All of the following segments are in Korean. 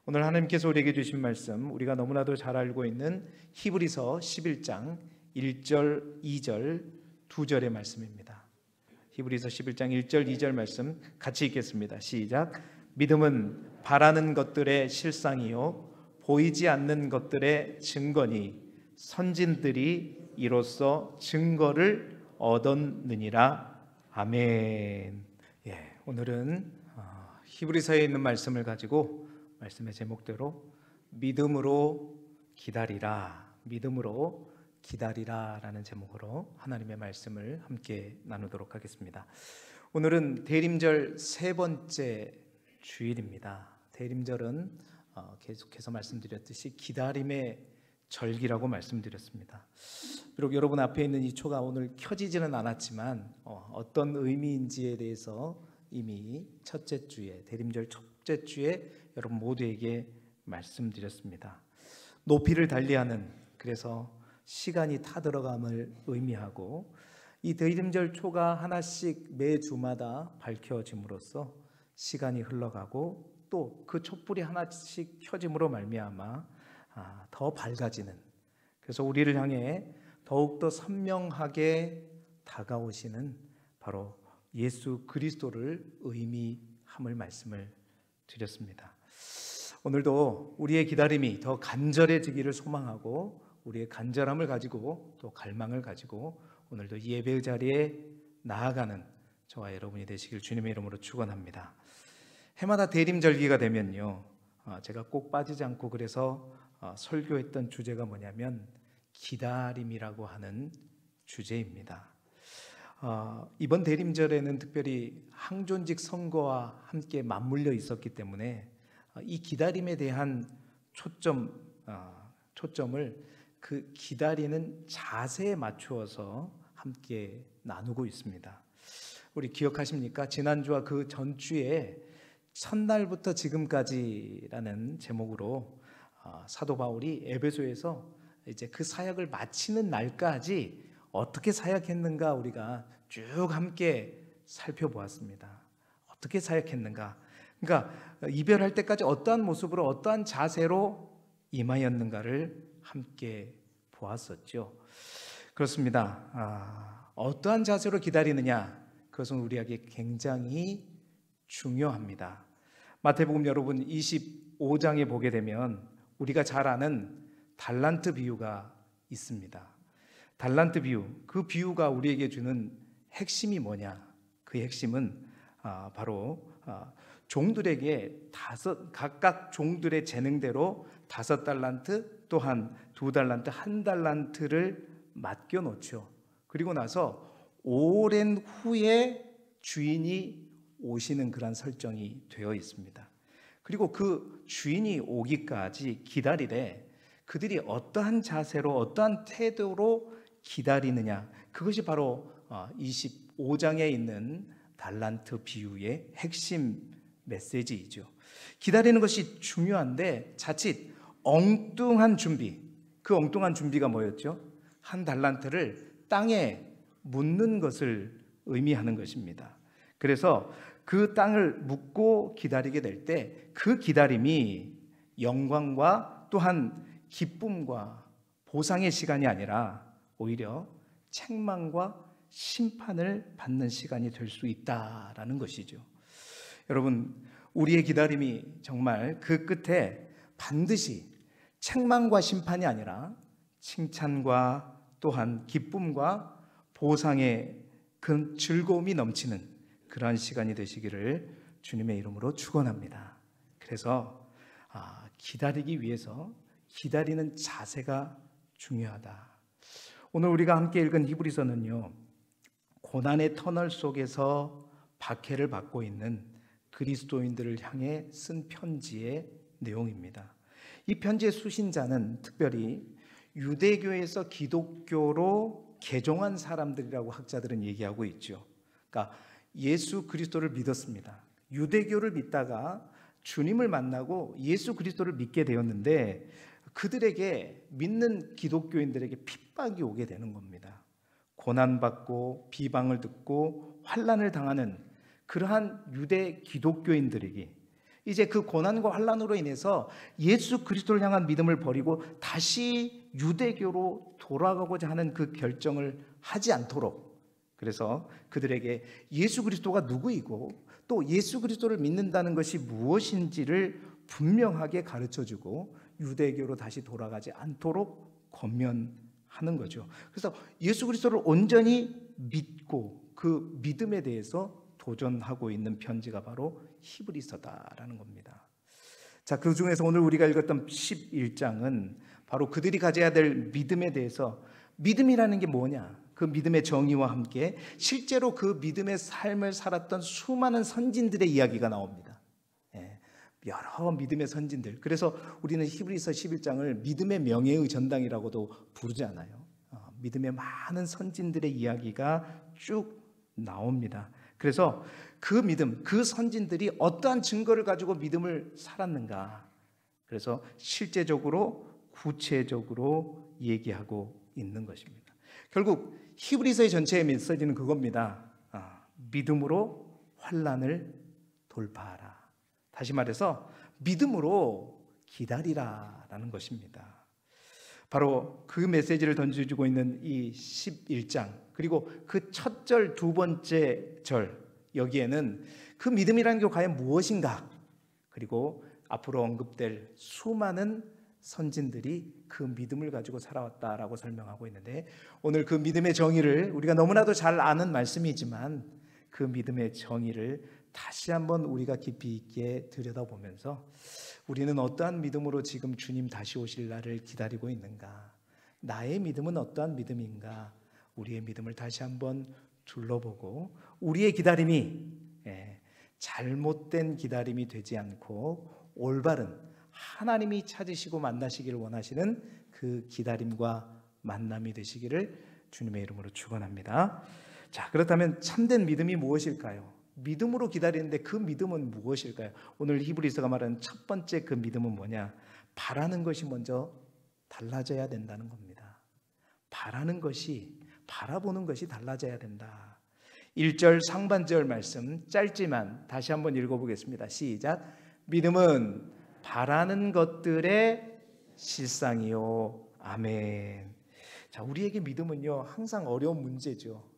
오늘 하나님께서 우리에게 주신 말씀, 우리가 너무나도 잘 알고 있는 히브리서 11장 1절, 2절, 2절의 말씀입니다. 히브리서 11장 1절, 2절 말씀 같이 읽겠습니다. 시작. 믿음은 바라는 것들의 실상이요 보이지 않는 것들의 증거니 선진들이 이로써 증거를 얻었느니라. 아멘. 오늘은 히브리서에 있는 말씀을 가지고 말씀의 제목대로 믿음으로 기다리라, 믿음으로 기다리라라는 제목으로 하나님의 말씀을 함께 나누도록 하겠습니다. 오늘은 대림절 세 번째 주일입니다. 대림절은 계속해서 말씀드렸듯이 기다림의 절기라고 말씀드렸습니다. 비록 여러분 앞에 있는 이 초가 오늘 켜지지는 않았지만 어떤 의미인지에 대해서 이미 첫째 주에, 대림절 첫째 주에 여러분 모두에게 말씀드렸습니다. 높이를 달리하는, 그래서 시간이 타들어감을 의미하고, 이 대림절 초가 하나씩 매주마다 밝혀짐으로써 시간이 흘러가고 또 그 촛불이 하나씩 켜짐으로 말미암아 더 밝아지는, 그래서 우리를 향해 더욱더 선명하게 다가오시는 바로 예수 그리스도를 의미함을 말씀을 드렸습니다. 오늘도 우리의 기다림이 더 간절해지기를 소망하고 우리의 간절함을 가지고 또 갈망을 가지고 오늘도 예배의 자리에 나아가는 저와 여러분이 되시길 주님의 이름으로 축원합니다. 해마다 대림절기가 되면요, 제가 꼭 빠지지 않고 그래서 설교했던 주제가 뭐냐면 기다림이라고 하는 주제입니다. 이번 대림절에는 특별히 항존직 선거와 함께 맞물려 있었기 때문에 이 기다림에 대한 초점을 그 기다리는 자세에 맞추어서 함께 나누고 있습니다. 우리 기억하십니까? 지난주와 그 전주에 첫날부터 지금까지라는 제목으로 사도 바울이 에베소에서 이제 그 사역을 마치는 날까지 어떻게 사역했는가 우리가 쭉 함께 살펴보았습니다. 어떻게 사역했는가? 그러니까 이별할 때까지 어떠한 모습으로 어떠한 자세로 임하였는가를 함께 보았었죠. 그렇습니다. 어떠한 자세로 기다리느냐, 그것은 우리에게 굉장히 중요합니다. 마태복음 여러분 25장에 보게 되면 우리가 잘 아는 달란트 비유가 있습니다. 달란트 비유, 그 비유가 우리에게 주는 핵심이 뭐냐? 그 핵심은 바로 종들에게 각각 종들의 재능대로 5달란트, 또한 2달란트, 1달란트를 맡겨놓죠. 그리고 나서 오랜 후에 주인이 오시는 그런 설정이 되어 있습니다. 그리고 그 주인이 오기까지 기다리되 그들이 어떠한 자세로 어떠한 태도로 기다리느냐, 그것이 바로 25장에 있는 달란트 비유의 핵심 메시지이죠. 기다리는 것이 중요한데 자칫 엉뚱한 준비, 그 엉뚱한 준비가 뭐였죠? 1달란트를 땅에 묻는 것을 의미하는 것입니다. 그래서 그 땅을 묻고 기다리게 될 때 그 기다림이 영광과 또한 기쁨과 보상의 시간이 아니라 오히려 책망과 심판을 받는 시간이 될 수 있다라는 것이죠. 여러분, 우리의 기다림이 정말 그 끝에 반드시 책망과 심판이 아니라 칭찬과 또한 기쁨과 보상의 그 즐거움이 넘치는 그러한 시간이 되시기를 주님의 이름으로 축원합니다. 그래서 기다리기 위해서 기다리는 자세가 중요하다. 오늘 우리가 함께 읽은 히브리서는요, 고난의 터널 속에서 박해를 받고 있는 그리스도인들을 향해 쓴 편지의 내용입니다. 이 편지의 수신자는 특별히 유대교에서 기독교로 개종한 사람들이라고 학자들은 얘기하고 있죠. 그러니까 예수 그리스도를 믿었습니다. 유대교를 믿다가 주님을 만나고 예수 그리스도를 믿게 되었는데 그들에게, 믿는 기독교인들에게 핍박이 오게 되는 겁니다. 고난받고 비방을 듣고 환난을 당하는 그러한 유대 기독교인들에게 이제 그 고난과 환난으로 인해서 예수 그리스도를 향한 믿음을 버리고 다시 유대교로 돌아가고자 하는 그 결정을 하지 않도록, 그래서 그들에게 예수 그리스도가 누구이고 또 예수 그리스도를 믿는다는 것이 무엇인지를 분명하게 가르쳐주고 유대교로 다시 돌아가지 않도록 권면하는 거죠. 그래서 예수 그리스도를 온전히 믿고 그 믿음에 대해서 도전하고 있는 편지가 바로 히브리서다라는 겁니다. 자, 그 중에서 오늘 우리가 읽었던 11장은 바로 그들이 가져야 될 믿음에 대해서, 믿음이라는 게 뭐냐, 그 믿음의 정의와 함께 실제로 그 믿음의 삶을 살았던 수많은 선진들의 이야기가 나옵니다. 여러 믿음의 선진들. 그래서 우리는 히브리서 11장을 믿음의 명예의 전당이라고도 부르잖아요. 믿음의 많은 선진들의 이야기가 쭉 나옵니다. 그래서 그 믿음, 그 선진들이 어떠한 증거를 가지고 믿음을 살았는가, 그래서 실제적으로 구체적으로 얘기하고 있는 것입니다. 결국 히브리서의 전체의 메시지는 그겁니다. 믿음으로 환난을 돌파하라. 다시 말해서 믿음으로 기다리라라는 것입니다. 바로 그 메시지를 던져주고 있는 이 11장, 그리고 그 첫 절, 두 번째 절, 여기에는 그 믿음이라는 게 과연 무엇인가, 그리고 앞으로 언급될 수많은 선진들이 그 믿음을 가지고 살아왔다라고 설명하고 있는데, 오늘 그 믿음의 정의를, 우리가 너무나도 잘 아는 말씀이지만 그 믿음의 정의를 다시 한번 우리가 깊이 있게 들여다보면서 우리는 어떠한 믿음으로 지금 주님 다시 오실 날을 기다리고 있는가, 나의 믿음은 어떠한 믿음인가, 우리의 믿음을 다시 한번 둘러보고 우리의 기다림이 잘못된 기다림이 되지 않고 올바른, 하나님이 찾으시고 만나시기를 원하시는 그 기다림과 만남이 되시기를 주님의 이름으로 축원합니다. 자, 그렇다면 참된 믿음이 무엇일까요? 믿음으로 기다리는데 그 믿음은 무엇일까요? 오늘 히브리서가 말하는 첫 번째 그 믿음은 뭐냐? 바라는 것이 먼저 달라져야 된다는 겁니다. 바라는 것이, 바라보는 것이 달라져야 된다. 1절 상반절 말씀 짧지만 다시 한번 읽어보겠습니다. 시작. 믿음은 바라는 것들의 실상이요. 아멘. 자, 우리에게 믿음은요 항상 어려운 문제죠.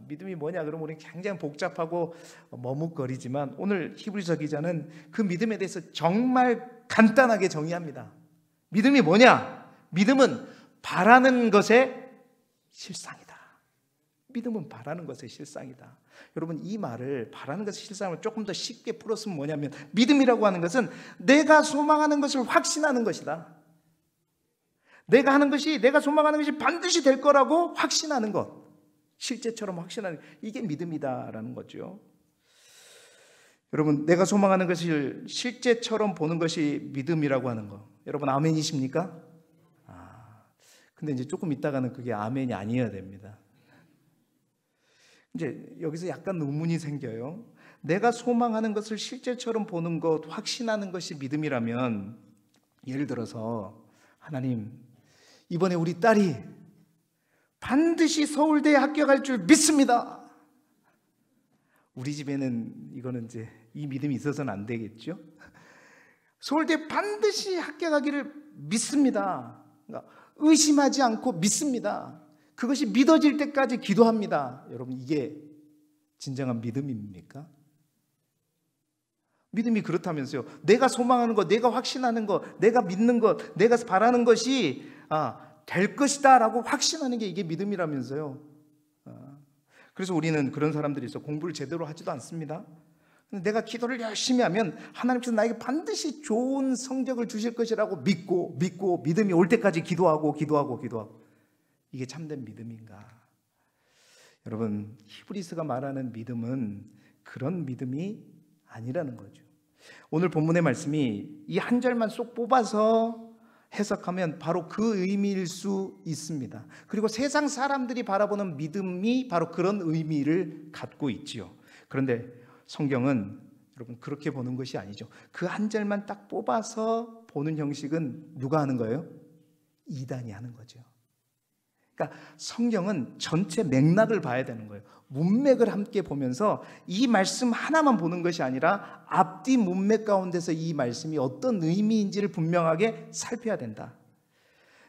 믿음이 뭐냐 그러면 우리는 굉장히 복잡하고 머뭇거리지만 오늘 히브리서 기자는 그 믿음에 대해서 정말 간단하게 정의합니다. 믿음이 뭐냐? 믿음은 바라는 것의 실상이다. 믿음은 바라는 것의 실상이다. 여러분, 이 말을, 바라는 것의 실상을 조금 더 쉽게 풀었으면 뭐냐면, 믿음이라고 하는 것은 내가 소망하는 것을 확신하는 것이다. 내가 하는 것이, 내가 소망하는 것이 반드시 될 거라고 확신하는 것, 실제처럼 확신하는, 이게 믿음이다라는 거죠. 여러분, 내가 소망하는 것을 실제처럼 보는 것이 믿음이라고 하는 거, 여러분 아멘이십니까? 근데 이제 조금 있다가는 그게 아멘이 아니어야 됩니다. 이제 여기서 약간 의문이 생겨요. 내가 소망하는 것을 실제처럼 보는 것, 확신하는 것이 믿음이라면, 예를 들어서 하나님, 이번에 우리 딸이 반드시 서울대에 합격할 줄 믿습니다. 우리 집에는 이거는 이제 이 믿음이 있어서는 안 되겠죠. 서울대 반드시 합격하기를 믿습니다. 그러니까 의심하지 않고 믿습니다. 그것이 믿어질 때까지 기도합니다. 여러분, 이게 진정한 믿음입니까? 믿음이 그렇다면서요. 내가 소망하는 것, 내가 확신하는 것, 내가 믿는 것, 내가 바라는 것이 될 것이다 라고 확신하는 게 이게 믿음이라면서요. 그래서 우리는 그런 사람들이 있어. 공부를 제대로 하지도 않습니다. 내가 기도를 열심히 하면 하나님께서 나에게 반드시 좋은 성적을 주실 것이라고 믿고 믿음이 올 때까지 기도하고. 이게 참된 믿음인가? 여러분, 히브리서가 말하는 믿음은 그런 믿음이 아니라는 거죠. 오늘 본문의 말씀이 이 한 절만 쏙 뽑아서 해석하면 바로 그 의미일 수 있습니다. 그리고 세상 사람들이 바라보는 믿음이 바로 그런 의미를 갖고 있지요. 그런데 성경은 여러분 그렇게 보는 것이 아니죠. 그 한 절만 딱 뽑아서 보는 형식은 누가 하는 거예요? 이단이 하는 거죠. 그러니까 성경은 전체 맥락을 봐야 되는 거예요. 문맥을 함께 보면서 이 말씀 하나만 보는 것이 아니라 앞뒤 문맥 가운데서 이 말씀이 어떤 의미인지를 분명하게 살펴야 된다.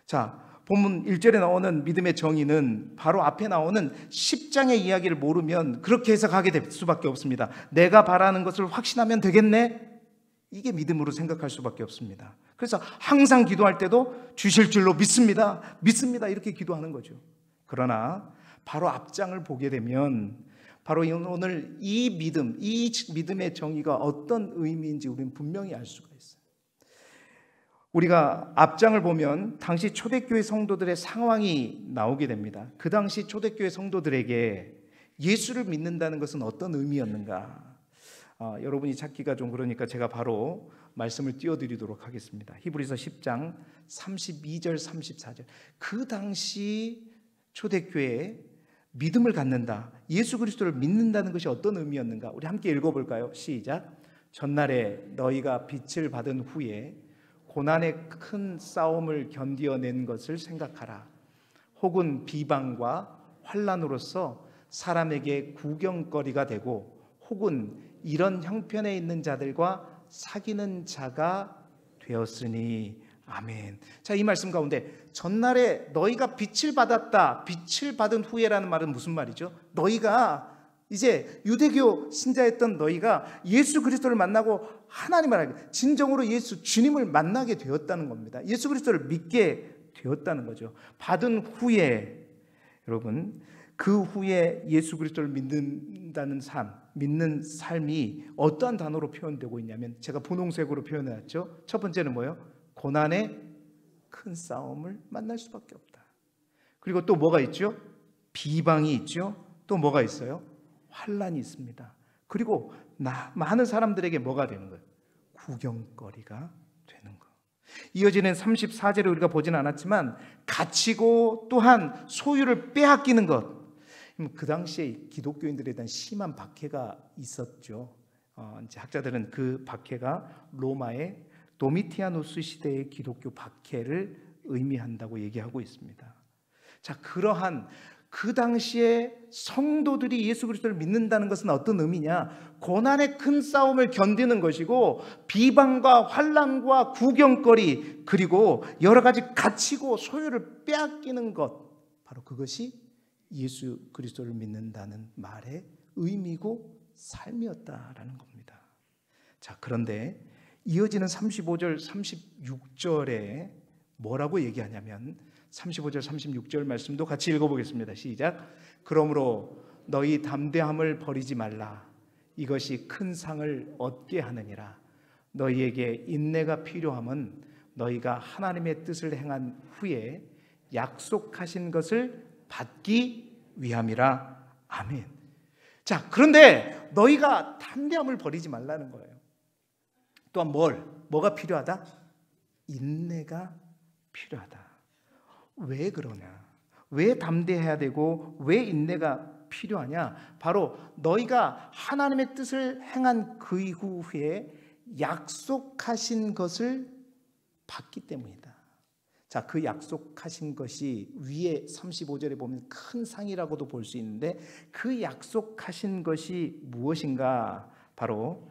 자, 본문 1절에 나오는 믿음의 정의는 바로 앞에 나오는 10장의 이야기를 모르면 그렇게 해석하게 될 수밖에 없습니다. 내가 바라는 것을 확신하면 되겠네? 이게 믿음으로 생각할 수밖에 없습니다. 그래서 항상 기도할 때도 주실 줄로 믿습니다. 믿습니다. 이렇게 기도하는 거죠. 그러나 바로 앞장을 보게 되면 바로 오늘 이 믿음의 정의가 어떤 의미인지 우리는 분명히 알 수가 있어요. 우리가 앞장을 보면 당시 초대교회 성도들의 상황이 나오게 됩니다. 그 당시 초대교회 성도들에게 예수를 믿는다는 것은 어떤 의미였는가? 여러분이 찾기가 좀 그러니까 제가 바로 말씀을 띄워드리도록 하겠습니다. 히브리서 10장 32절 34절. 그 당시 초대교회에 믿음을 갖는다, 예수 그리스도를 믿는다는 것이 어떤 의미였는가? 우리 함께 읽어볼까요? 시작. 전날에 너희가 빛을 받은 후에 고난의 큰 싸움을 견디어낸 것을 생각하라. 혹은 비방과 환난으로서 사람에게 구경거리가 되고 혹은 이런 형편에 있는 자들과 사귀는 자가 되었으니. 아멘. 자, 이 말씀 가운데 전날에 너희가 빛을 받았다, 빛을 받은 후에라는 말은 무슨 말이죠? 너희가 이제 유대교 신자였던 너희가 예수 그리스도를 만나고 하나님을 알게, 진정으로 예수 주님을 만나게 되었다는 겁니다. 예수 그리스도를 믿게 되었다는 거죠. 받은 후에, 여러분, 그 후에 예수 그리스도를 믿는다는 삶, 믿는 삶이 어떠한 단어로 표현되고 있냐면 제가 분홍색으로 표현해놨죠. 첫 번째는 뭐예요? 고난의 큰 싸움을 만날 수밖에 없다. 그리고 또 뭐가 있죠? 비방이 있죠. 또 뭐가 있어요? 환난이 있습니다. 그리고 많은 사람들에게 뭐가 되는 거예요? 구경거리가 되는 거. 이어지는 34절을 우리가 보지는 않았지만 갇히고 또한 소유를 빼앗기는 것. 그 당시에 기독교인들에 대한 심한 박해가 있었죠. 이제 학자들은 그 박해가 로마의 도미티아누스 시대의 기독교 박해를 의미한다고 얘기하고 있습니다. 자, 그러한 그 당시에 성도들이 예수 그리스도를 믿는다는 것은 어떤 의미냐? 고난의 큰 싸움을 견디는 것이고 비방과 환난과 구경거리 그리고 여러 가지 갇히고 소유를 빼앗기는 것, 바로 그것이 예수 그리스도를 믿는다는 말의 의미고 삶이었다라는 겁니다. 자, 그런데 이어지는 35절 36절에 뭐라고 얘기하냐면 35절 36절 말씀도 같이 읽어보겠습니다. 시작. 그러므로 너희 담대함을 버리지 말라. 이것이 큰 상을 얻게 하느니라. 너희에게 인내가 필요함은 너희가 하나님의 뜻을 행한 후에 약속하신 것을 받기 위함이라. 아멘. 자, 그런데 너희가 담대함을 버리지 말라는 거예요. 또한 뭐가 필요하다? 인내가 필요하다. 왜 그러냐? 왜 담대해야 되고 왜 인내가 필요하냐? 바로 너희가 하나님의 뜻을 행한 그 이후에 약속하신 것을 받기 때문이다. 자, 그 약속하신 것이 위에 35절에 보면 큰 상이라고도 볼 수 있는데 그 약속하신 것이 무엇인가? 바로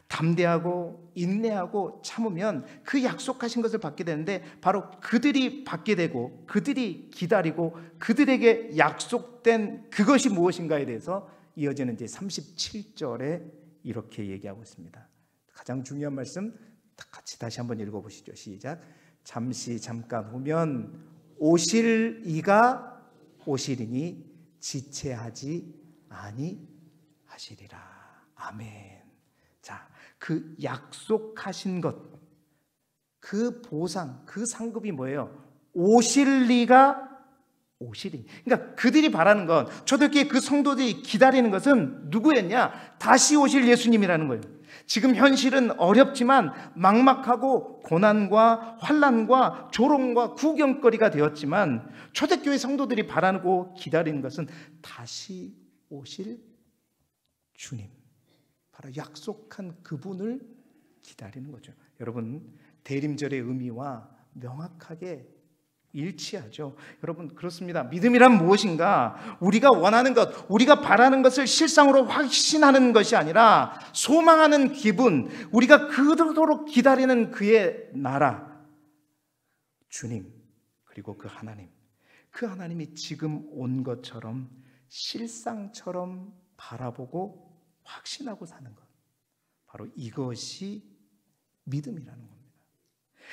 담대하고 인내하고 참으면 그 약속하신 것을 받게 되는데 바로 그들이 받게 되고 그들이 기다리고 그들에게 약속된 그것이 무엇인가에 대해서 이어지는 이제 37절에 이렇게 얘기하고 있습니다. 가장 중요한 말씀 같이 다시 한번 읽어보시죠. 시작. 잠시 잠깐 후면 오실 이가 오시리니 지체하지 아니하시리라. 아멘. 자, 그 약속하신 것, 그 보상, 그 상급이 뭐예요? 오실 이가 오시리니. 그러니까 그들이 바라는 건, 초대교회 그 성도들이 기다리는 것은 누구였냐? 다시 오실 예수님이라는 거예요. 지금 현실은 어렵지만 막막하고 고난과 환난과 조롱과 구경거리가 되었지만 초대교회 성도들이 바라고 기다리는 것은 다시 오실 주님, 바로 약속한 그분을 기다리는 거죠. 여러분, 대림절의 의미와 명확하게 일치하죠. 여러분, 그렇습니다. 믿음이란 무엇인가? 우리가 원하는 것, 우리가 바라는 것을 실상으로 확신하는 것이 아니라 소망하는 기분, 우리가 그토록 기다리는 그의 나라, 주님, 그리고 그 하나님이 지금 온 것처럼 실상처럼 바라보고 확신하고 사는 것, 바로 이것이 믿음이라는 겁니다.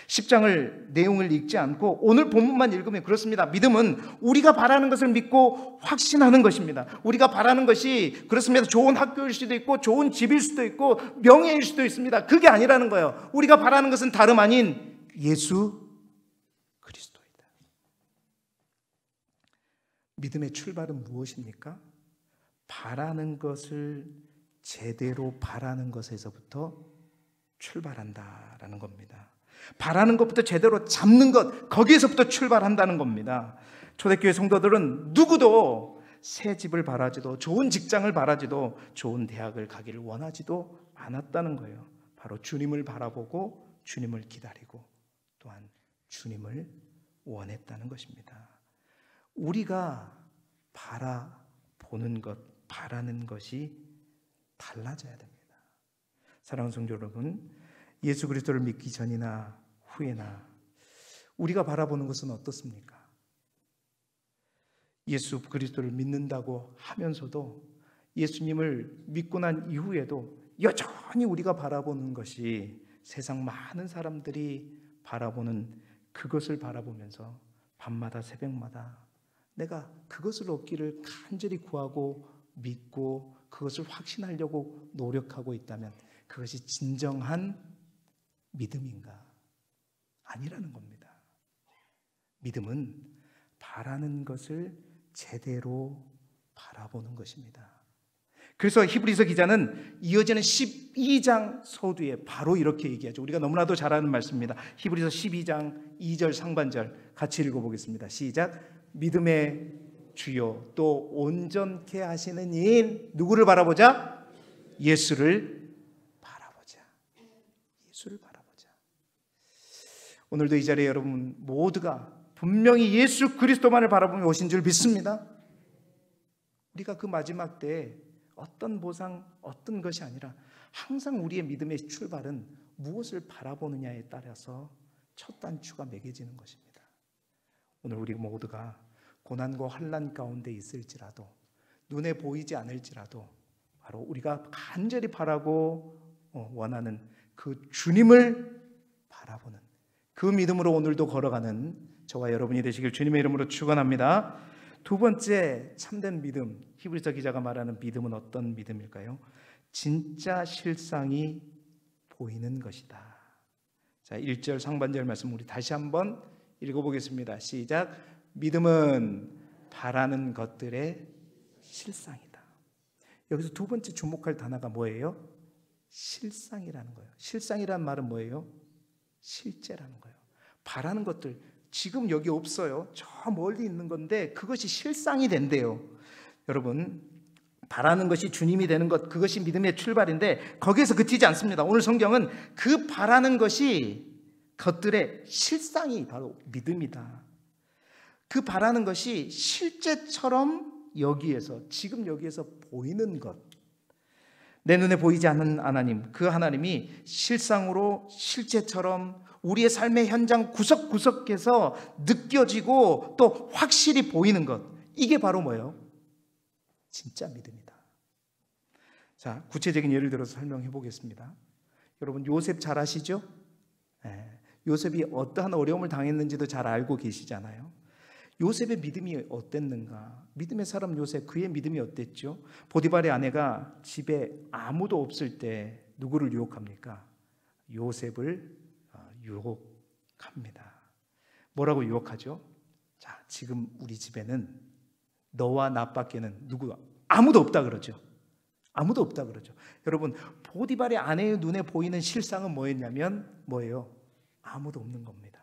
10장을 내용을 읽지 않고 오늘 본문만 읽으면 그렇습니다. 믿음은 우리가 바라는 것을 믿고 확신하는 것입니다. 우리가 바라는 것이 그렇습니다. 좋은 학교일 수도 있고 좋은 집일 수도 있고 명예일 수도 있습니다. 그게 아니라는 거예요. 우리가 바라는 것은 다름 아닌 예수 그리스도이다. 믿음의 출발은 무엇입니까? 바라는 것을 제대로 바라는 것에서부터 출발한다라는 겁니다. 바라는 것부터 제대로 잡는 것, 거기에서부터 출발한다는 겁니다. 초대교회 성도들은 누구도 새 집을 바라지도, 좋은 직장을 바라지도, 좋은 대학을 가기를 원하지도 않았다는 거예요. 바로 주님을 바라보고 주님을 기다리고 또한 주님을 원했다는 것입니다. 우리가 바라보는 것, 바라는 것이 달라져야 됩니다. 사랑하는 성도 여러분, 예수 그리스도를 믿기 전이나 후에나 우리가 바라보는 것은 어떻습니까? 예수 그리스도를 믿는다고 하면서도 예수님을 믿고 난 이후에도 여전히 우리가 바라보는 것이 세상 많은 사람들이 바라보는 그것을 바라보면서 밤마다 새벽마다 내가 그것을 얻기를 간절히 구하고 믿고 그것을 확신하려고 노력하고 있다면 그것이 진정한 믿음인가? 아니라는 겁니다. 믿음은 바라는 것을 제대로 바라보는 것입니다. 그래서 히브리서 기자는 이어지는 12장 서두에 바로 이렇게 얘기하죠. 우리가 너무나도 잘 아는 말씀입니다. 히브리서 12장 2절 상반절 같이 읽어보겠습니다. 시작. 믿음의 주요 또 온전케 하시는 이인 누구를 바라보자? 예수를 바라보자. 예수를 바라보자. 오늘도 이 자리에 여러분 모두가 분명히 예수 그리스도만을 바라보며 오신 줄 믿습니다. 우리가 그 마지막 때에 어떤 보상, 어떤 것이 아니라 항상 우리의 믿음의 출발은 무엇을 바라보느냐에 따라서 첫 단추가 매겨지는 것입니다. 오늘 우리 모두가 고난과 환난 가운데 있을지라도 눈에 보이지 않을지라도 바로 우리가 간절히 바라고 원하는 그 주님을 바라보는 그 믿음으로 오늘도 걸어가는 저와 여러분이 되시길 주님의 이름으로 축원합니다. 두 번째 참된 믿음, 히브리서 기자가 말하는 믿음은 어떤 믿음일까요? 진짜 실상이 보이는 것이다. 자, 1절 상반절 말씀 우리 다시 한번 읽어보겠습니다. 시작. 믿음은 바라는 것들의 실상이다. 여기서 두 번째 주목할 단어가 뭐예요? 실상이라는 거예요. 실상이란 말은 뭐예요? 실제라는 거예요. 바라는 것들 지금 여기 없어요. 저 멀리 있는 건데 그것이 실상이 된대요. 여러분, 바라는 것이 주님이 되는 것, 그것이 믿음의 출발인데 거기에서 그치지 않습니다. 오늘 성경은 그 바라는 것이 것들의 실상이 바로 믿음이다. 그 바라는 것이 실제처럼 여기에서 지금 여기에서 보이는 것, 내 눈에 보이지 않는 하나님, 그 하나님이 실상으로 실제처럼 우리의 삶의 현장 구석구석에서 느껴지고 또 확실히 보이는 것, 이게 바로 뭐예요? 진짜 믿음이다. 자, 구체적인 예를 들어서 설명해 보겠습니다. 여러분 요셉 잘 아시죠? 요셉이 어떠한 어려움을 당했는지도 잘 알고 계시잖아요. 요셉의 믿음이 어땠는가? 믿음의 사람 요셉, 그의 믿음이 어땠죠? 보디발의 아내가 집에 아무도 없을 때 누구를 유혹합니까? 요셉을 유혹합니다. 뭐라고 유혹하죠? 자, 지금 우리 집에는 너와 나밖에는 누구 아무도 없다 그러죠. 아무도 없다 그러죠. 여러분, 보디발의 아내의 눈에 보이는 실상은 뭐였냐면 뭐예요? 아무도 없는 겁니다.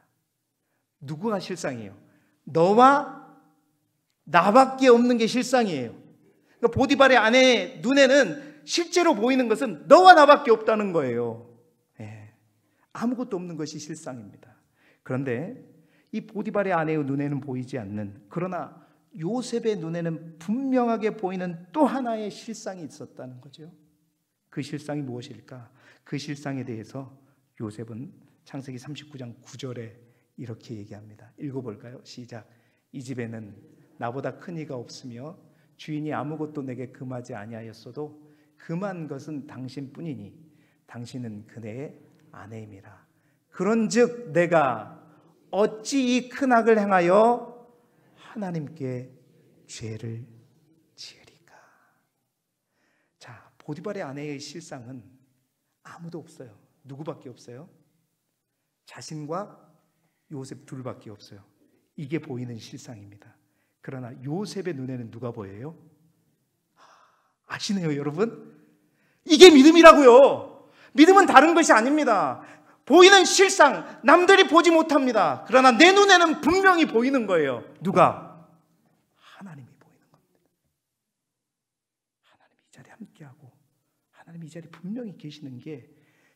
누구가 실상이에요? 너와 나밖에 없는 게 실상이에요. 그러니까 보디발의 아내의 눈에는 실제로 보이는 것은 너와 나밖에 없다는 거예요. 아무것도 없는 것이 실상입니다. 그런데 이 보디발의 아내의 눈에는 보이지 않는, 그러나 요셉의 눈에는 분명하게 보이는 또 하나의 실상이 있었다는 거죠. 그 실상이 무엇일까? 그 실상에 대해서 요셉은 창세기 39장 9절에 이렇게 얘기합니다. 읽어볼까요? 시작. 이 집에는 나보다 큰 이가 없으며 주인이 아무것도 내게 금하지 아니하였어도 금한 것은 당신뿐이니 당신은 그네의 아내임이라. 그런즉 내가 어찌 이 큰 악을 행하여 하나님께 죄를 지으리까. 자, 보디발의 아내의 실상은 아무도 없어요. 누구밖에 없어요? 자신과 요셉 둘밖에 없어요. 이게 보이는 실상입니다. 그러나 요셉의 눈에는 누가 보여요? 아시네요, 여러분? 이게 믿음이라고요. 믿음은 다른 것이 아닙니다. 보이는 실상, 남들이 보지 못합니다. 그러나 내 눈에는 분명히 보이는 거예요. 누가? 하나님이 보이는 겁니다. 하나님이 이 자리에 함께하고 하나님이 이 자리에 분명히 계시는 게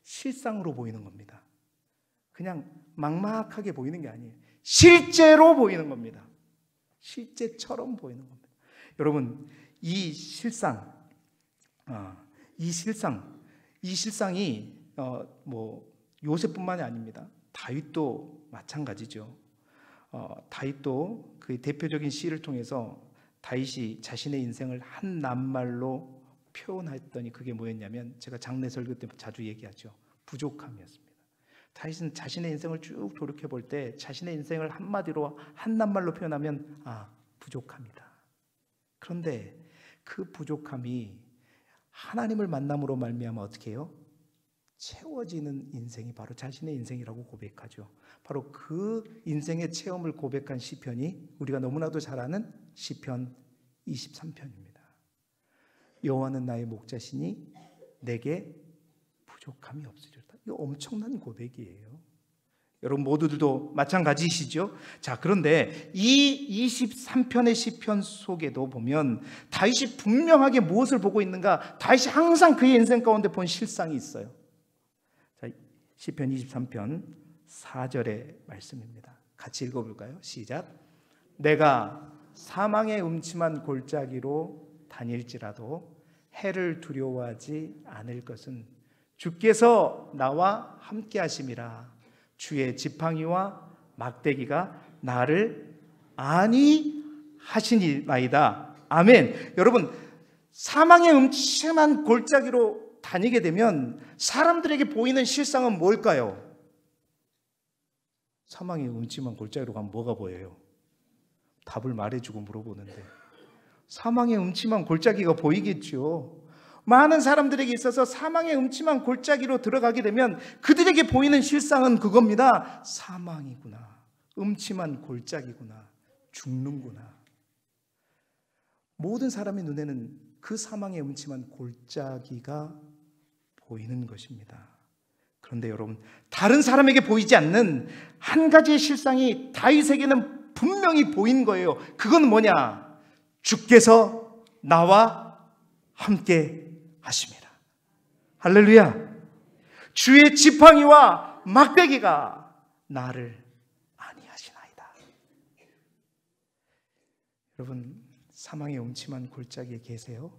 실상으로 보이는 겁니다. 그냥 막막하게 보이는 게 아니에요. 실제로 보이는 겁니다. 실제처럼 보이는 겁니다. 여러분, 이 실상이 요셉뿐만이 아닙니다. 다윗도 마찬가지죠. 다윗도 그 대표적인 시를 통해서 다윗이 자신의 인생을 한 낱말로 표현했더니 그게 뭐였냐면, 제가 장례 설교 때 자주 얘기하죠. 부족함이었습니다. 다윗은 자신의 인생을 쭉 돌이켜 볼 때 자신의 인생을 한마디로 한 낱말로 표현하면 부족합니다. 그런데 그 부족함이 하나님을 만남으로 말미암아 어떻게 해요? 채워지는 인생이 바로 자신의 인생이라고 고백하죠. 바로 그 인생의 체험을 고백한 시편이 우리가 너무나도 잘 아는 시편 23편입니다. 여호와는 나의 목자시니 내게 부족함이 없으리로다. 이거 엄청난 고백이에요. 여러분 모두들도 마찬가지시죠? 자, 그런데 이 23편의 시편 속에도 보면 다윗이 분명하게 무엇을 보고 있는가? 다윗이 항상 그의 인생 가운데 본 실상이 있어요. 자, 시편 23편 4절의 말씀입니다. 같이 읽어볼까요? 시작. 내가 사망의 음침한 골짜기로 다닐지라도 해를 두려워하지 않을 것은 주께서 나와 함께 하심이라. 주의 지팡이와 막대기가 나를 안위하시니이다. 아멘. 여러분, 사망의 음침한 골짜기로 다니게 되면 사람들에게 보이는 실상은 뭘까요? 사망의 음침한 골짜기로 가면 뭐가 보여요? 답을 말해주고 물어보는데 사망의 음침한 골짜기가 보이겠죠. 많은 사람들에게 있어서 사망의 음침한 골짜기로 들어가게 되면 그들에게 보이는 실상은 그겁니다. 사망이구나. 음침한 골짜기구나. 죽는구나. 모든 사람의 눈에는 그 사망의 음침한 골짜기가 보이는 것입니다. 그런데 여러분, 다른 사람에게 보이지 않는 한 가지의 실상이 다윗에게는 분명히 보인 거예요. 그건 뭐냐? 주께서 나와 함께 하십니다. 할렐루야. 주의 지팡이와 막대기가 나를 안위하시나이다. 여러분, 사망의 음침한 골짜기에 계세요?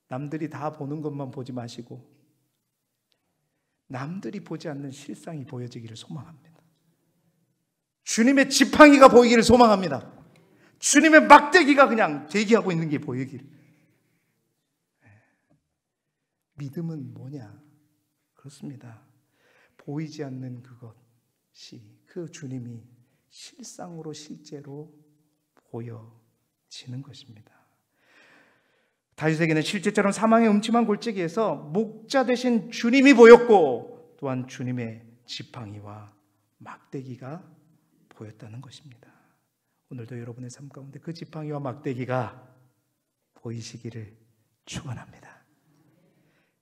남들이 다 보는 것만 보지 마시고 남들이 보지 않는 실상이 보여지기를 소망합니다. 주님의 지팡이가 보이기를 소망합니다. 주님의 막대기가 그냥 대기하고 있는 게 보이기를. 믿음은 뭐냐? 그렇습니다. 보이지 않는 그것이 그 주님이 실상으로 실제로 보여지는 것입니다. 다윗에게는 실제처럼 사망의 음침한 골짜기에서 목자 되신 주님이 보였고 또한 주님의 지팡이와 막대기가 보였다는 것입니다. 오늘도 여러분의 삶 가운데 그 지팡이와 막대기가 보이시기를 축원합니다.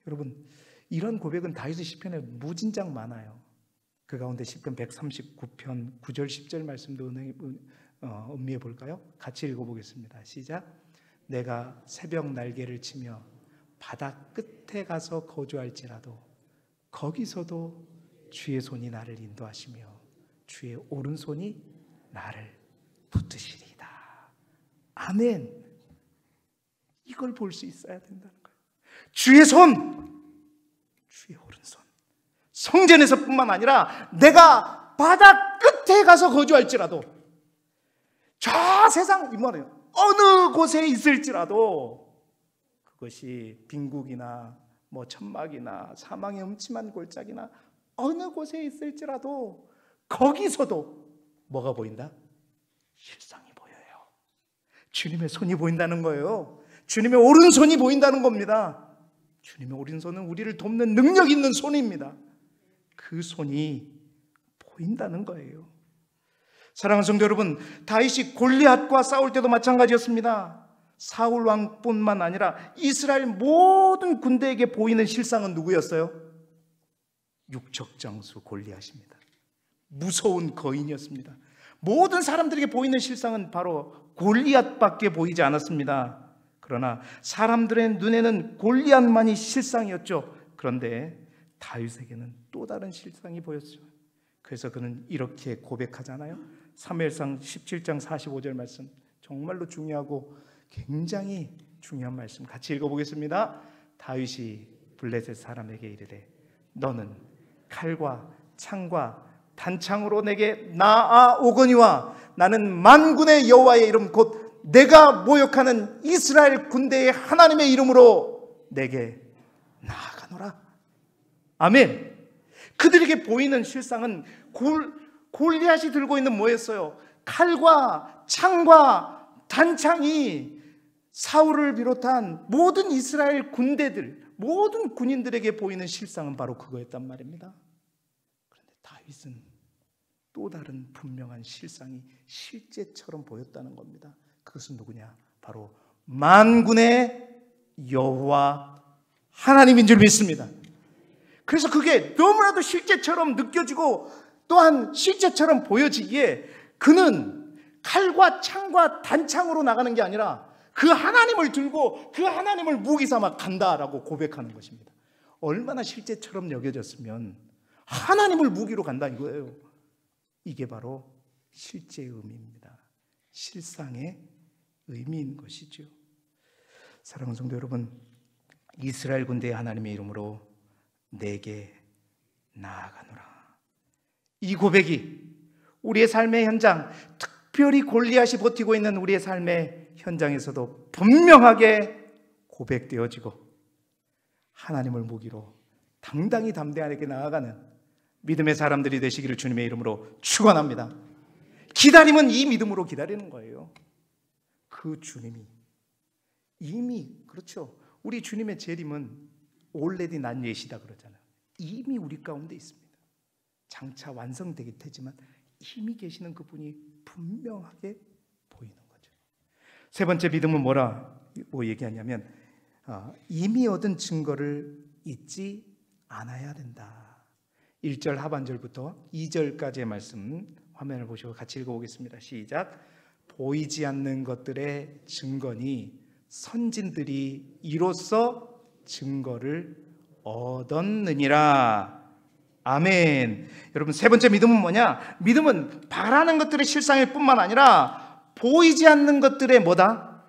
여러분, 이런 고백은 다윗의 시편에 무진장 많아요. 그 가운데 시편 139편 9절 10절 말씀도 음미해 볼까요? 같이 읽어보겠습니다. 시작. 내가 새벽 날개를 치며 바다 끝에 가서 거주할지라도 거기서도 주의 손이 나를 인도하시며 주의 오른손이 나를 붙드시리이다. 아멘. 이걸 볼 수 있어야 된다는 거예요. 주의 손, 주의 오른손. 성전에서뿐만 아니라 내가 바다 끝에 가서 거주할지라도, 저 세상 이 말이에요, 어느 곳에 있을지라도, 그것이 빈국이나 천막이나 사망의 음침한 골짜기나 어느 곳에 있을지라도 거기서도 뭐가 보인다? 실상이 보여요. 주님의 손이 보인다는 거예요. 주님의 오른손이 보인다는 겁니다. 주님의 오른손은 우리를 돕는 능력 있는 손입니다. 그 손이 보인다는 거예요. 사랑하는 성도 여러분, 다윗이 골리앗과 싸울 때도 마찬가지였습니다. 사울 왕뿐만 아니라 이스라엘 모든 군대에게 보이는 실상은 누구였어요? 육적 장수 골리앗입니다. 무서운 거인이었습니다. 모든 사람들에게 보이는 실상은 바로 골리앗밖에 보이지 않았습니다. 그러나 사람들의 눈에는 골리앗만이 실상이었죠. 그런데 다윗에게는 또 다른 실상이 보였죠. 그래서 그는 이렇게 고백하잖아요. 사무엘상 17장 45절 말씀, 정말로 중요하고 굉장히 중요한 말씀, 같이 읽어보겠습니다. 다윗이 블레셋 사람에게 이르되 너는 칼과 창과 단창으로 내게 나아오거니와 나는 만군의 여호와의 이름 곧 내가 모욕하는 이스라엘 군대의 하나님의 이름으로 내게 나아가노라. 아멘. 그들에게 보이는 실상은 골리앗이 들고 있는 뭐였어요? 칼과 창과 단창이 사울을 비롯한 모든 이스라엘 군대들, 모든 군인들에게 보이는 실상은 바로 그거였단 말입니다. 그런데 다윗은 또 다른 분명한 실상이 실제처럼 보였다는 겁니다. 그것은 누구냐? 바로 만군의 여호와 하나님인 줄 믿습니다. 그래서 그게 너무나도 실제처럼 느껴지고 또한 실제처럼 보여지기에 그는 칼과 창과 단창으로 나가는 게 아니라 그 하나님을 들고 그 하나님을 무기 삼아 간다라고 고백하는 것입니다. 얼마나 실제처럼 여겨졌으면 하나님을 무기로 간다 이거예요. 이게 바로 실제의 의미입니다. 실상의 의미인 것이죠. 사랑하는 성도 여러분, 이스라엘 군대의 하나님의 이름으로 내게 나아가노라. 이 고백이 우리의 삶의 현장, 특별히 골리앗이 버티고 있는 우리의 삶의 현장에서도 분명하게 고백되어지고 하나님을 무기로 당당히 담대하게 나아가는 믿음의 사람들이 되시기를 주님의 이름으로 축원합니다. 기다림은 이 믿음으로 기다리는 거예요. 그 주님이 이미, 그렇죠, 우리 주님의 재림은 already 난 예시다 그러잖아요. 이미 우리 가운데 있습니다. 장차 완성되긴 되지만 이미 계시는 그분이 분명하게 보이는 거죠. 세 번째 믿음은 뭐라고 얘기하냐면 이미 얻은 증거를 잊지 않아야 된다. 1절 하반절부터 2절까지의 말씀 화면을 보시고 같이 읽어보겠습니다. 시작. 보이지 않는 것들의 증거니 선진들이 이로써 증거를 얻었느니라. 아멘. 여러분, 세 번째 믿음은 뭐냐? 믿음은 바라는 것들의 실상일 뿐만 아니라 보이지 않는 것들의 뭐다?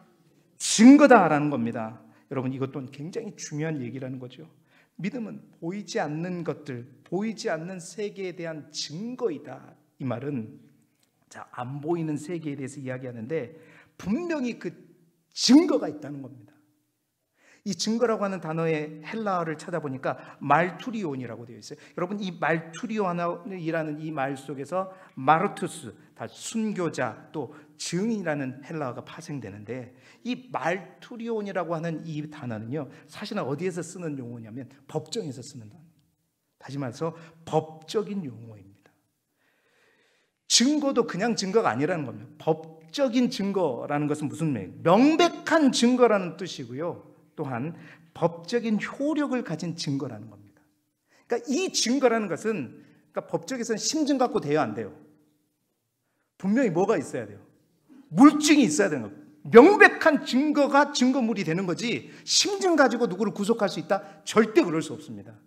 증거다라는 겁니다. 여러분, 이것도 굉장히 중요한 얘기라는 거죠. 믿음은 보이지 않는 것들, 보이지 않는 세계에 대한 증거이다. 이 말은 안 보이는 세계에 대해서 이야기하는데 분명히 그 증거가 있다는 겁니다. 이 증거라고 하는 단어의 헬라어를 찾아보니까 말투리온이라고 되어 있어요. 여러분, 이 말투리온이라는 이 말 속에서 마르투스, 다 순교자, 또 증인이라는 헬라어가 파생되는데 이 말투리온이라고 하는 이 단어는요, 사실은 어디에서 쓰는 용어냐면 법정에서 쓰는 단어. 다시 말해서 법적인 용어입니다. 증거도 그냥 증거가 아니라는 겁니다. 법적인 증거라는 것은 무슨 말이에요? 명백한 증거라는 뜻이고요. 또한 법적인 효력을 가진 증거라는 겁니다. 그러니까 이 증거라는 것은 법적에서는 심증 갖고 돼야 안 돼요. 분명히 뭐가 있어야 돼요? 물증이 있어야 되는 거예요. 명백한 증거가 증거물이 되는 거지 심증 가지고 누구를 구속할 수 있다? 절대 그럴 수 없습니다.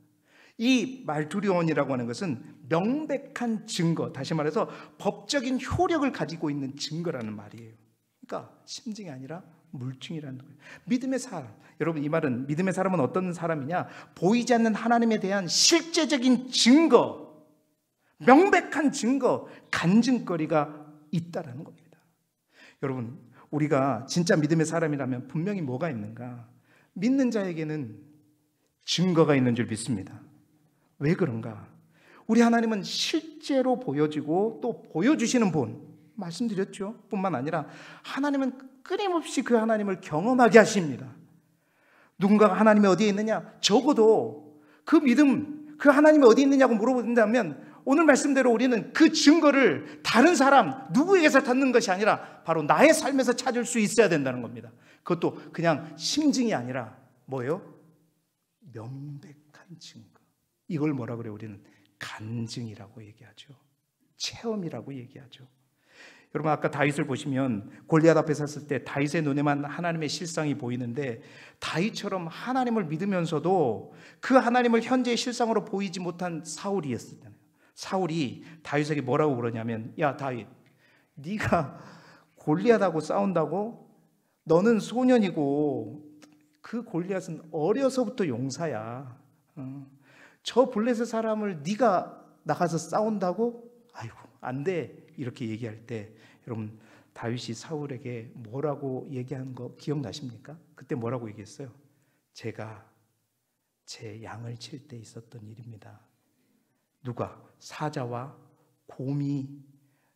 이 말투리온이라고 하는 것은 명백한 증거, 다시 말해서 법적인 효력을 가지고 있는 증거라는 말이에요. 그러니까 심증이 아니라 물증이라는 거예요. 믿음의 사람, 여러분 이 말은 믿음의 사람은 어떤 사람이냐? 보이지 않는 하나님에 대한 실제적인 증거, 명백한 증거, 간증거리가 있다라는 겁니다. 여러분, 우리가 진짜 믿음의 사람이라면 분명히 뭐가 있는가? 믿는 자에게는 증거가 있는 줄 믿습니다. 왜 그런가? 우리 하나님은 실제로 보여지고 또 보여주시는 분, 말씀드렸죠. 뿐만 아니라 하나님은 끊임없이 그 하나님을 경험하게 하십니다. 누군가가 하나님이 어디에 있느냐? 적어도 그 믿음, 그 하나님이 어디 있느냐고 물어본다면 오늘 말씀대로 우리는 그 증거를 다른 사람 누구에게서 찾는 것이 아니라 바로 나의 삶에서 찾을 수 있어야 된다는 겁니다. 그것도 그냥 심증이 아니라 뭐예요? 명백한 증거. 이걸 뭐라 그래요? 우리는 간증이라고 얘기하죠. 체험이라고 얘기하죠. 여러분 아까 다윗을 보시면 골리앗 앞에 섰을 때 다윗의 눈에만 하나님의 실상이 보이는데 다윗처럼 하나님을 믿으면서도 그 하나님을 현재의 실상으로 보이지 못한 사울이었잖아요. 사울이 다윗에게 뭐라고 그러냐면, 야 다윗, 네가 골리앗하고 싸운다고? 너는 소년이고 그 골리앗은 어려서부터 용사야. 저 블레셋 사람을 네가 나가서 싸운다고? 아이고 안 돼. 이렇게 얘기할 때 여러분 다윗이 사울에게 뭐라고 얘기한 거 기억나십니까? 그때 뭐라고 얘기했어요? 제가 제 양을 칠 때 있었던 일입니다. 누가? 사자와 곰이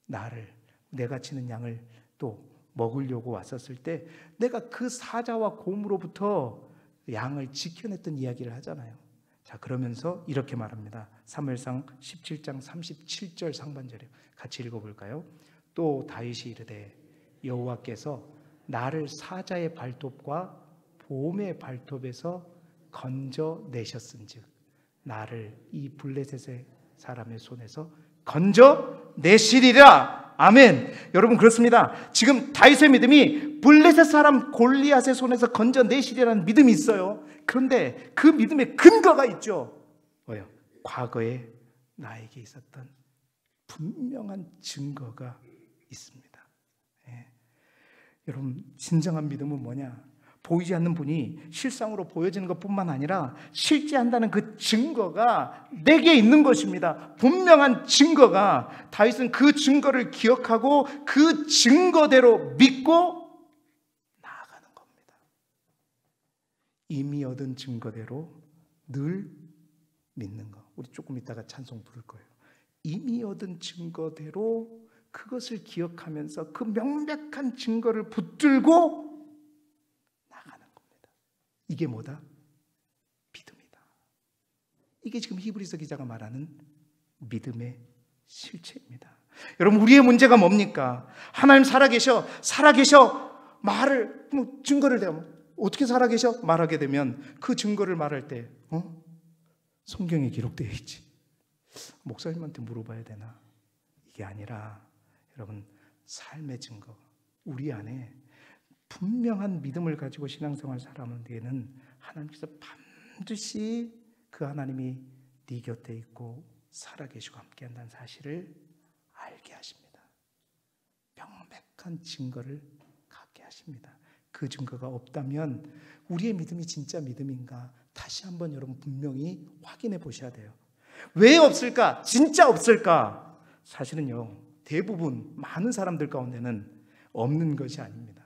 나를, 내가 치는 양을 또 먹으려고 왔었을 때 내가 그 사자와 곰으로부터 양을 지켜냈던 이야기를 하잖아요. 자, 그러면서 이렇게 말합니다. 사무엘상 17장 37절 상반절에 같이 읽어볼까요? 또 다윗이 이르되 여호와께서 나를 사자의 발톱과 곰의 발톱에서 건져내셨은즉 나를 이 블레셋의 사람의 손에서 건져내시리라. 아멘. 여러분 그렇습니다. 지금 다윗의 믿음이 블레셋 사람 골리앗의 손에서 건져내시리라는 믿음이 있어요. 그런데 그 믿음의 근거가 있죠. 뭐예요? 과거에 나에게 있었던 분명한 증거가 있습니다. 예. 여러분 진정한 믿음은 뭐냐? 보이지 않는 분이 실상으로 보여지는 것뿐만 아니라 실제한다는 그 증거가 내게 있는 것입니다. 분명한 증거가. 다윗은 그 증거를 기억하고 그 증거대로 믿고 나아가는 겁니다. 이미 얻은 증거대로 늘 믿는 거. 우리 조금 이따가 찬송 부를 거예요. 이미 얻은 증거대로 그것을 기억하면서 그 명백한 증거를 붙들고 이게 뭐다? 믿음이다. 이게 지금 히브리서 기자가 말하는 믿음의 실체입니다. 여러분 우리의 문제가 뭡니까? 하나님 살아계셔 말을 증거를 대면 어떻게 살아계셔? 말하게 되면 그 증거를 말할 때 성경에 기록되어 있지. 목사님한테 물어봐야 되나? 이게 아니라 여러분 삶의 증거, 우리 안에 분명한 믿음을 가지고 신앙생활 사람에게는 하나님께서 반드시 그 하나님이 네 곁에 있고 살아계시고 함께한다는 사실을 알게 하십니다. 명백한 증거를 갖게 하십니다. 그 증거가 없다면 우리의 믿음이 진짜 믿음인가 다시 한번 여러분 분명히 확인해 보셔야 돼요. 왜 없을까? 진짜 없을까? 사실은요, 대부분 많은 사람들 가운데는 없는 것이 아닙니다.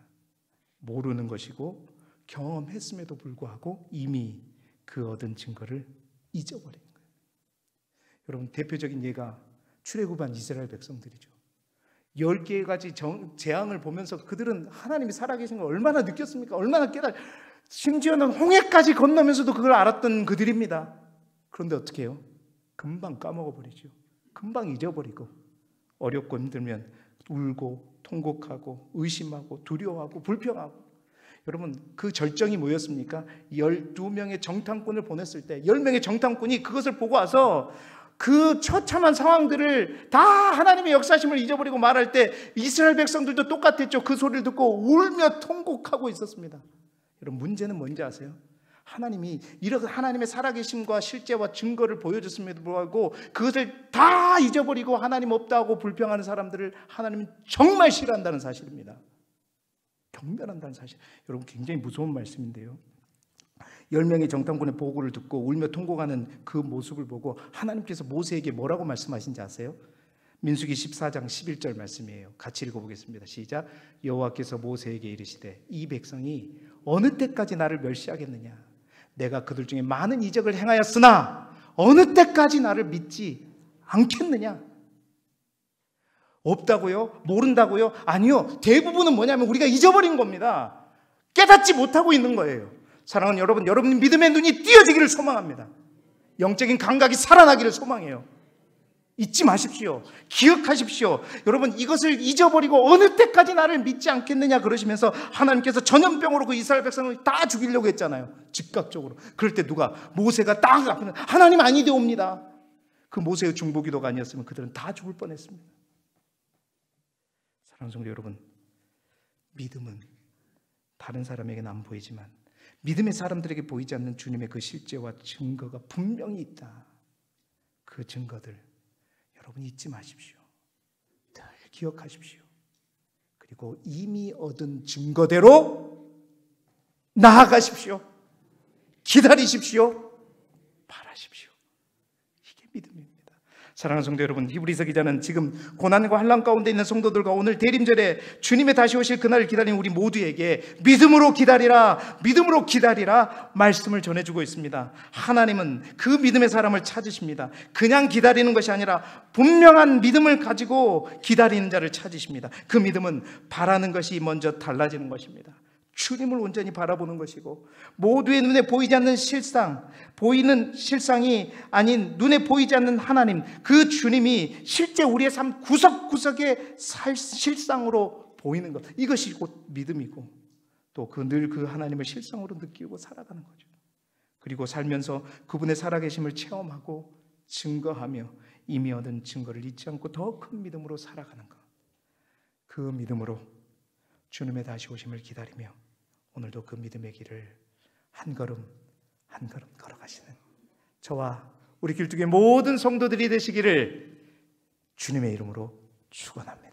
모르는 것이고 경험했음에도 불구하고 이미 그 얻은 증거를 잊어버린 거예요. 여러분 대표적인 예가 출애굽한 이스라엘 백성들이죠. 10개의 가지 재앙을 보면서 그들은 하나님이 살아계신 걸 얼마나 느꼈습니까? 얼마나 심지어는 홍해까지 건너면서도 그걸 알았던 그들입니다. 그런데 어떻게 해요? 금방 까먹어버리죠. 금방 잊어버리고 어렵고 힘들면 울고 통곡하고 의심하고 두려워하고 불평하고. 여러분 그 절정이 뭐였습니까? 12명의 정탐꾼을 보냈을 때 10명의 정탐꾼이 그것을 보고 와서 그 처참한 상황들을 다 하나님의 역사심을 잊어버리고 말할 때 이스라엘 백성들도 똑같았죠. 그 소리를 듣고 울며 통곡하고 있었습니다. 여러분 문제는 뭔지 아세요? 하나님이 이런 하나님의 살아계심과 실제와 증거를 보여줬음에도 불구하고 그것을 다 잊어버리고 하나님 없다고 불평하는 사람들을 하나님은 정말 싫어한다는 사실입니다. 경멸한다는 사실. 여러분 굉장히 무서운 말씀인데요. 10명의 정탐꾼의 보고를 듣고 울며 통곡하는 그 모습을 보고 하나님께서 모세에게 뭐라고 말씀하신지 아세요? 민수기 14장 11절 말씀이에요. 같이 읽어보겠습니다. 시작. 여호와께서 모세에게 이르시되 이 백성이 어느 때까지 나를 멸시하겠느냐? 내가 그들 중에 많은 이적을 행하였으나 어느 때까지 나를 믿지 않겠느냐? 없다고요? 모른다고요? 아니요. 대부분은 뭐냐면 우리가 잊어버린 겁니다. 깨닫지 못하고 있는 거예요. 사랑하는 여러분, 여러분 믿음의 눈이 띄어지기를 소망합니다. 영적인 감각이 살아나기를 소망해요. 잊지 마십시오. 기억하십시오. 여러분 이것을 잊어버리고 어느 때까지 나를 믿지 않겠느냐 그러시면서 하나님께서 전염병으로 그 이스라엘 백성을 다 죽이려고 했잖아요. 즉각적으로. 그럴 때 누가? 모세가 딱 앞에 하나님 아니되옵니다. 그 모세의 중보기도가 아니었으면 그들은 다 죽을 뻔했습니다. 사랑하는 성도 여러분, 믿음은 다른 사람에게는 안 보이지만 믿음의 사람들에게 보이지 않는 주님의 그 실제와 증거가 분명히 있다. 그 증거들 여러분 잊지 마십시오. 늘 기억하십시오. 그리고 이미 얻은 증거대로 나아가십시오. 기다리십시오. 바라십시오. 이게 믿음입니다. 사랑하는 성도 여러분, 히브리서 기자는 지금 고난과 환난 가운데 있는 성도들과 오늘 대림절에 주님의 다시 오실 그날을 기다리는 우리 모두에게 믿음으로 기다리라, 믿음으로 기다리라 말씀을 전해주고 있습니다. 하나님은 그 믿음의 사람을 찾으십니다. 그냥 기다리는 것이 아니라 분명한 믿음을 가지고 기다리는 자를 찾으십니다. 그 믿음은 바라는 것이 먼저 달라지는 것입니다. 주님을 온전히 바라보는 것이고 모두의 눈에 보이지 않는 실상, 보이는 실상이 아닌 눈에 보이지 않는 하나님, 그 주님이 실제 우리의 삶 구석구석의 실상으로 보이는 것, 이것이 곧 믿음이고 또 늘 그 하나님을 실상으로 느끼고 살아가는 거죠. 그리고 살면서 그분의 살아계심을 체험하고 증거하며 이미 얻은 증거를 잊지 않고 더 큰 믿음으로 살아가는 것, 그 믿음으로 주님의 다시 오심을 기다리며 오늘도 그 믿음의 길을 한 걸음 한 걸음 걸어가시는 저와 우리 길쭉의 모든 성도들이 되시기를 주님의 이름으로 축원합니다.